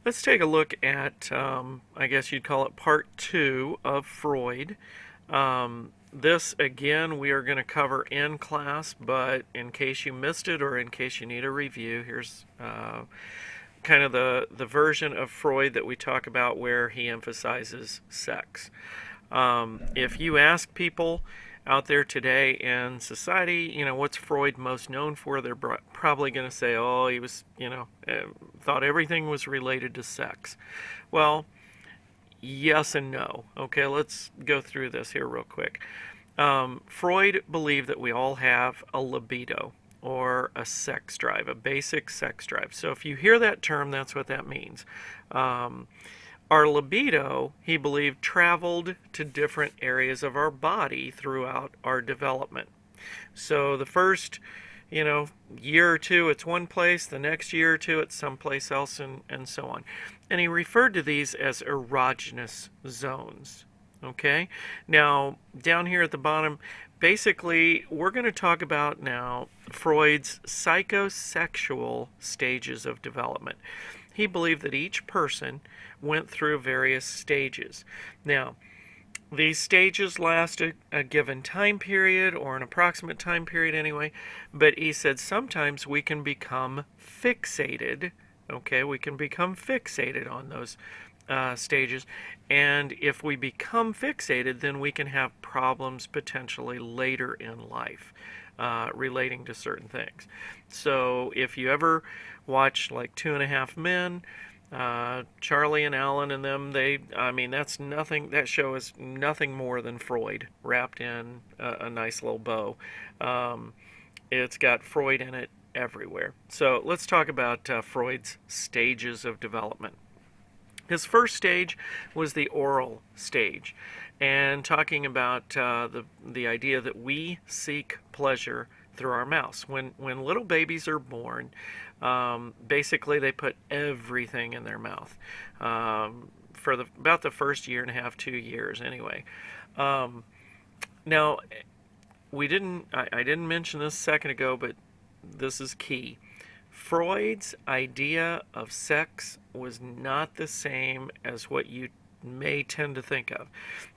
Let's take a look at, I guess you'd call it part two of Freud. This, again, we are going to cover in class, but in case you missed it or in case you need a review, here's kind of the version of Freud that we talk about where he emphasizes sex. If you ask people out there today in society, what's Freud most known for? They're probably going to say, oh, he was, thought everything was related to sex. Well, yes and no. Okay, let's go through this here real quick. Freud believed that we all have a libido or a sex drive, a basic sex drive. So if you hear that term, that's what that means. Our libido, he believed, traveled to different areas of our body throughout our development. So the first, year or two it's one place, the next year or two it's someplace else, and so on. And he referred to these as erogenous zones. Okay? Now, down here at the bottom, basically, we're going to talk about now Freud's psychosexual stages of development. He believed that each person went through various stages. Now, these stages last a given time period, or an approximate time period anyway, but he said sometimes we can become fixated. Okay, we can become fixated on those stages, and if we become fixated, then we can have problems potentially later in life relating to certain things. So if you ever watch like Two and a Half Men, Charlie and Alan and them, that's nothing, that show is nothing more than Freud wrapped in a nice little bow. It's got Freud in it everywhere. So let's talk about Freud's stages of development. His first stage was the oral stage, and talking about the idea that we seek pleasure through our mouths. When little babies are born, basically they put everything in their mouth for about the first year and a half, 2 years anyway. Now, I didn't mention this a second ago, but this is key. Freud's idea of sex was not the same as what you may tend to think of.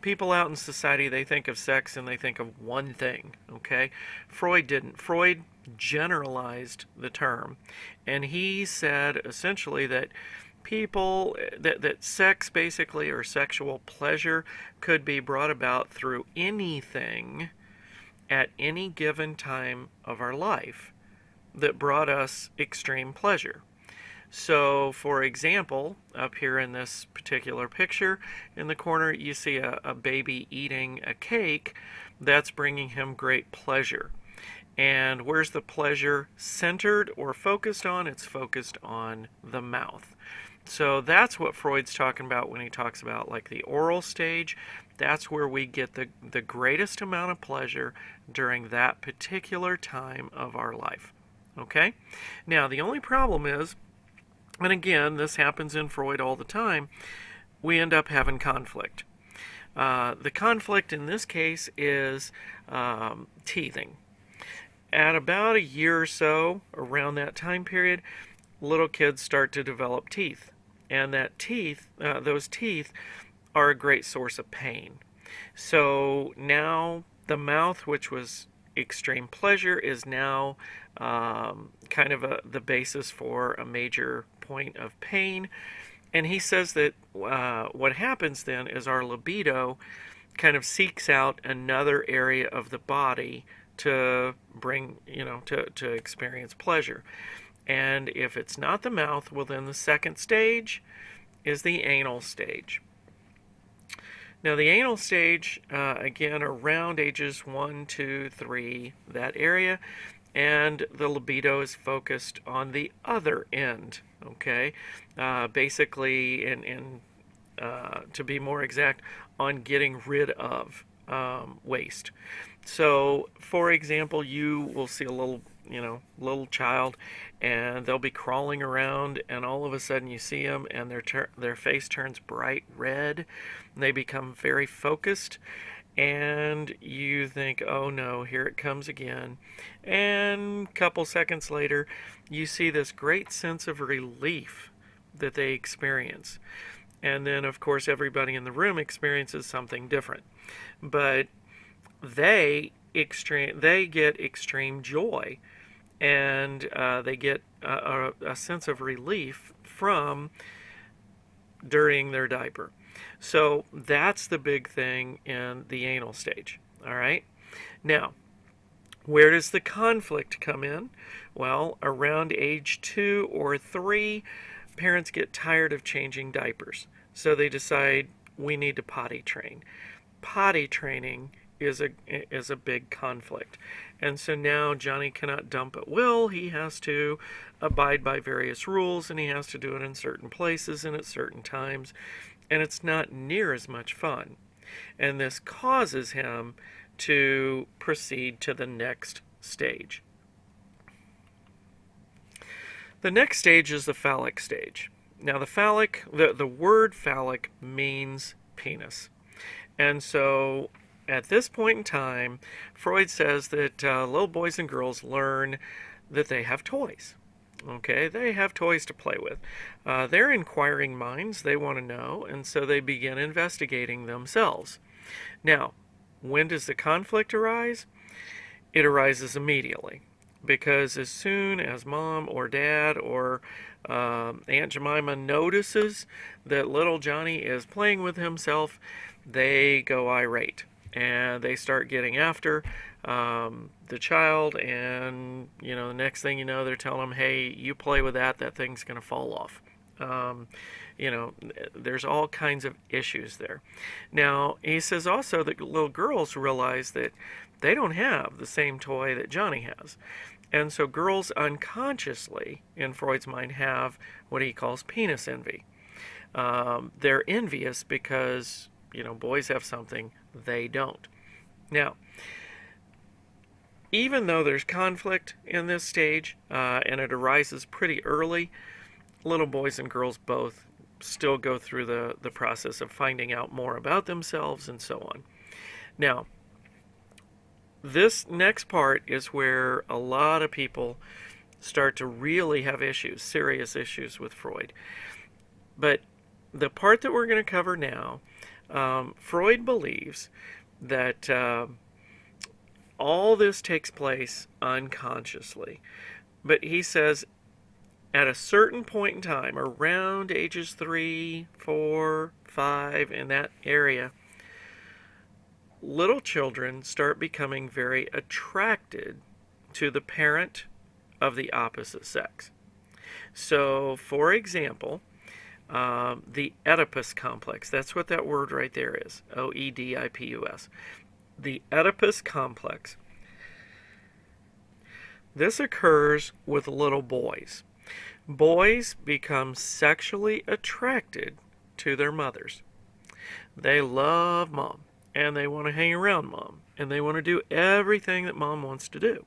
People out in society, they think of sex and they think of one thing, okay? Freud didn't. Freud generalized the term, and he said essentially that that sex basically, or sexual pleasure, could be brought about through anything at any given time of our life that brought us extreme pleasure. So, for example, up here in this particular picture, in the corner, you see a baby eating a cake. That's bringing him great pleasure. And where's the pleasure centered or focused on? It's focused on the mouth. So that's what Freud's talking about when he talks about like the oral stage. That's where we get the greatest amount of pleasure during that particular time of our life. Okay? Now, the only problem is, and again, this happens in Freud all the time, we end up having conflict. The conflict in this case is teething. At about a year or so, around that time period, little kids start to develop teeth. And those teeth are a great source of pain. So now the mouth, which was extreme pleasure, is now kind of the basis for a major point of pain. And he says that what happens then is our libido kind of seeks out another area of the body to bring, to experience pleasure. And if it's not the mouth, well, then the second stage is the anal stage. Now, the anal stage, again, around ages 1, 2, 3, that area, and the libido is focused on the other end, okay? Basically, to be more exact, on getting rid of waste. So, for example, you will see a little child, and they'll be crawling around, and all of a sudden you see them, and their face turns bright red, and they become very focused, and you think, oh no, here it comes again. And a couple seconds later, you see this great sense of relief that they experience. And then, of course, everybody in the room experiences something different. But they get extreme joy, and they get a sense of relief from during their diaper. So that's the big thing in the anal stage. All right. Now, where does the conflict come in? Well, around age 2 or 3, parents get tired of changing diapers. So they decide we need to potty train. Potty training is a big conflict. And so now Johnny cannot dump at will. He has to abide by various rules, and he has to do it in certain places and at certain times. And it's not near as much fun. And this causes him to proceed to the next stage. The next stage is the phallic stage. Now the word phallic means penis. And so at this point in time, Freud says that little boys and girls learn that they have toys. Okay, they have toys to play with. They're inquiring minds, they want to know, and so they begin investigating themselves. Now, when does the conflict arise? It arises immediately. Because as soon as mom or dad or Aunt Jemima notices that little Johnny is playing with himself, they go irate. And they start getting after the child, and the next thing you know, they're telling him, hey, you play with that thing's going to fall off. There's all kinds of issues there. Now, he says also that little girls realize that they don't have the same toy that Johnny has. And so girls unconsciously, in Freud's mind, have what he calls penis envy. They're envious because, boys have something they don't. Now, even though there's conflict in this stage, and it arises pretty early, little boys and girls both still go through the process of finding out more about themselves and so on. Now, this next part is where a lot of people start to really have issues, serious issues with Freud. But the part that we're going to cover now, Freud believes that all this takes place unconsciously. But he says at a certain point in time, around ages 3, 4, 5, in that area, little children start becoming very attracted to the parent of the opposite sex. So, for example, the Oedipus complex, that's what that word right there is, Oedipus. The Oedipus complex. This occurs with little boys. Boys become sexually attracted to their mothers. They love mom, and they want to hang around mom, and they want to do everything that mom wants to do.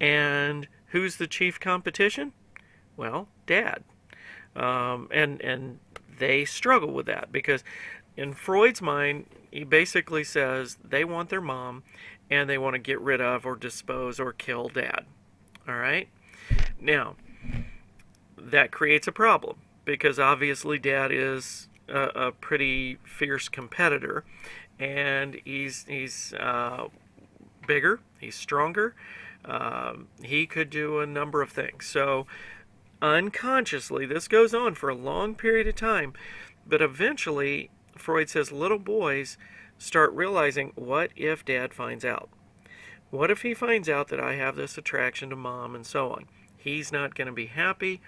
And who's the chief competition? Well, dad. And they struggle with that because in Freud's mind, he basically says they want their mom and they want to get rid of or dispose or kill dad. All right? Now, that creates a problem because obviously dad is a pretty fierce competitor, and he's bigger, he's stronger, he could do a number of things. So unconsciously, this goes on for a long period of time, but eventually Freud says little boys start realizing, what if dad finds out? What if he finds out that I have this attraction to mom and so on? He's not going to be happy.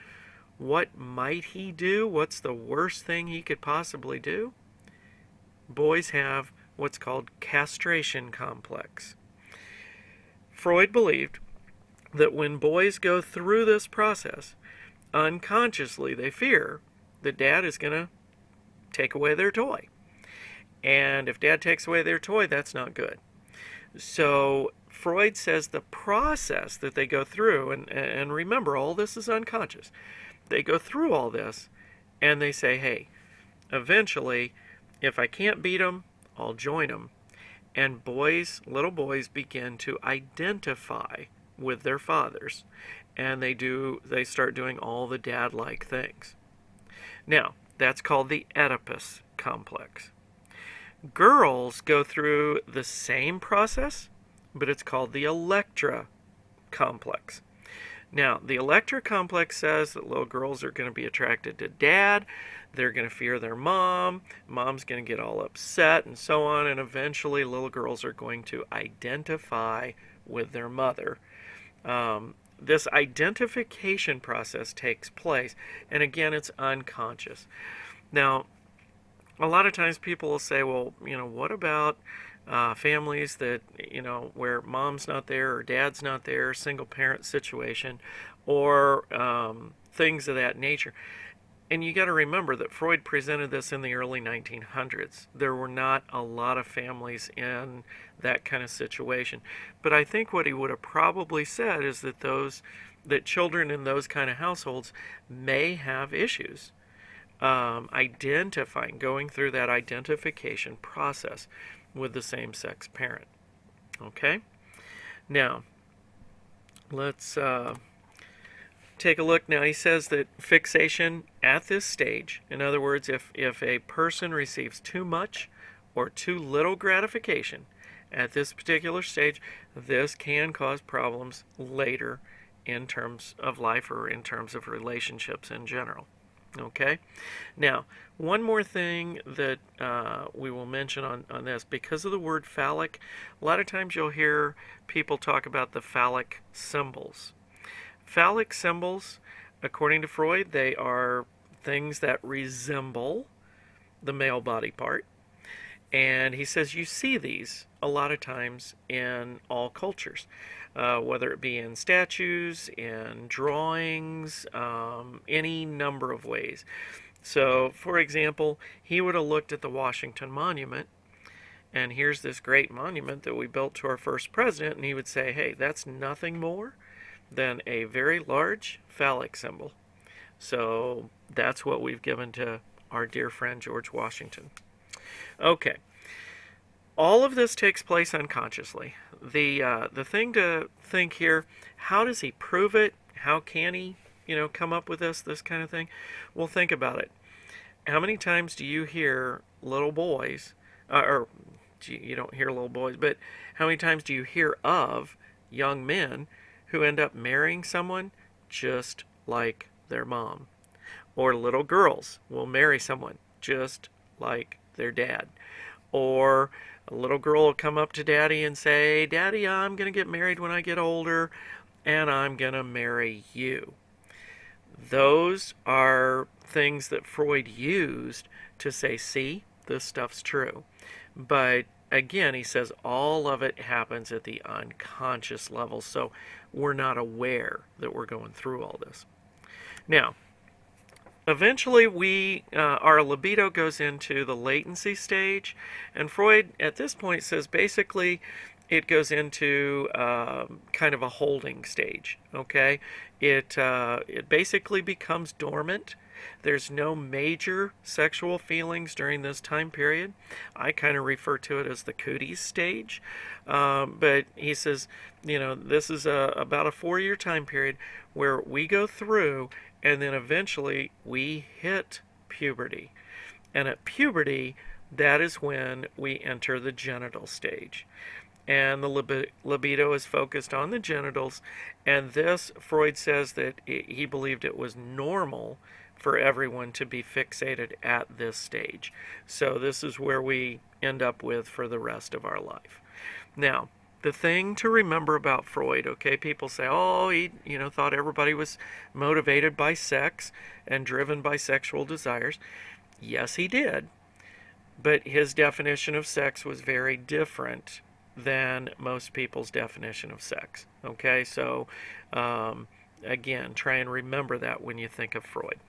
What might he do? What's the worst thing he could possibly do? Boys have what's called castration complex. Freud believed that when boys go through this process, unconsciously they fear that dad is going to take away their toy. And if dad takes away their toy, that's not good. So Freud says the process that they go through, and remember, all this is unconscious. They go through all this, and they say, hey, eventually, if I can't beat them, I'll join them. And little boys begin to identify with their fathers, and they start doing all the dad-like things. Now, that's called the Oedipus complex. Girls go through the same process, but it's called the Electra complex. Now, the Electra complex says that little girls are going to be attracted to dad, they're going to fear their mom, mom's going to get all upset, and so on, and eventually little girls are going to identify with their mother. This identification process takes place, and again, it's unconscious. Now, a lot of times people will say, well, what about families that, where mom's not there or dad's not there, single parent situation, or things of that nature. And you got to remember that Freud presented this in the early 1900s. There were not a lot of families in that kind of situation. But I think what he would have probably said is that children in those kind of households may have issues identifying, going through that identification process with the same-sex parent. Okay? Now, let's take a look. Now, he says that fixation at this stage, in other words, if a person receives too much or too little gratification at this particular stage, this can cause problems later in terms of life or in terms of relationships in general. Okay? Now, one more thing that we will mention on this, because of the word phallic, a lot of times you'll hear people talk about the phallic symbols. Phallic symbols, according to Freud, they are things that resemble the male body part. And he says you see these a lot of times in all cultures, whether it be in statues, in drawings, any number of ways. So, for example, he would have looked at the Washington Monument, and here's this great monument that we built to our first president, and he would say, hey, that's nothing more than a very large phallic symbol. So that's what we've given to our dear friend George Washington. Okay. All of this takes place unconsciously. The thing to think here, how does he prove it? How can he, come up with this kind of thing? Well, think about it. How many times do you hear little boys, or you don't hear little boys, but how many times do you hear of young men who end up marrying someone just like their mom? Or little girls will marry someone just like their dad. Or a little girl will come up to daddy and say, Daddy, I'm going to get married when I get older, and I'm going to marry you. Those are things that Freud used to say, see, this stuff's true. But again, he says all of it happens at the unconscious level, so we're not aware that we're going through all this. Now, eventually our libido goes into the latency stage, and Freud at this point says basically it goes into kind of a holding stage. Okay, it basically becomes dormant. There's no major sexual feelings during this time period. I kind of refer to it as the cooties stage. But he says, this is about a 4-year time period where we go through, and then eventually we hit puberty. And at puberty, that is when we enter the genital stage. And the libido is focused on the genitals. And this, Freud says that he believed it was normal for everyone to be fixated at this stage. So this is where we end up with for the rest of our life. Now, the thing to remember about Freud, okay, people say, oh, he, thought everybody was motivated by sex and driven by sexual desires. Yes, he did. But his definition of sex was very different than most people's definition of sex. Okay, so again, try and remember that when you think of Freud.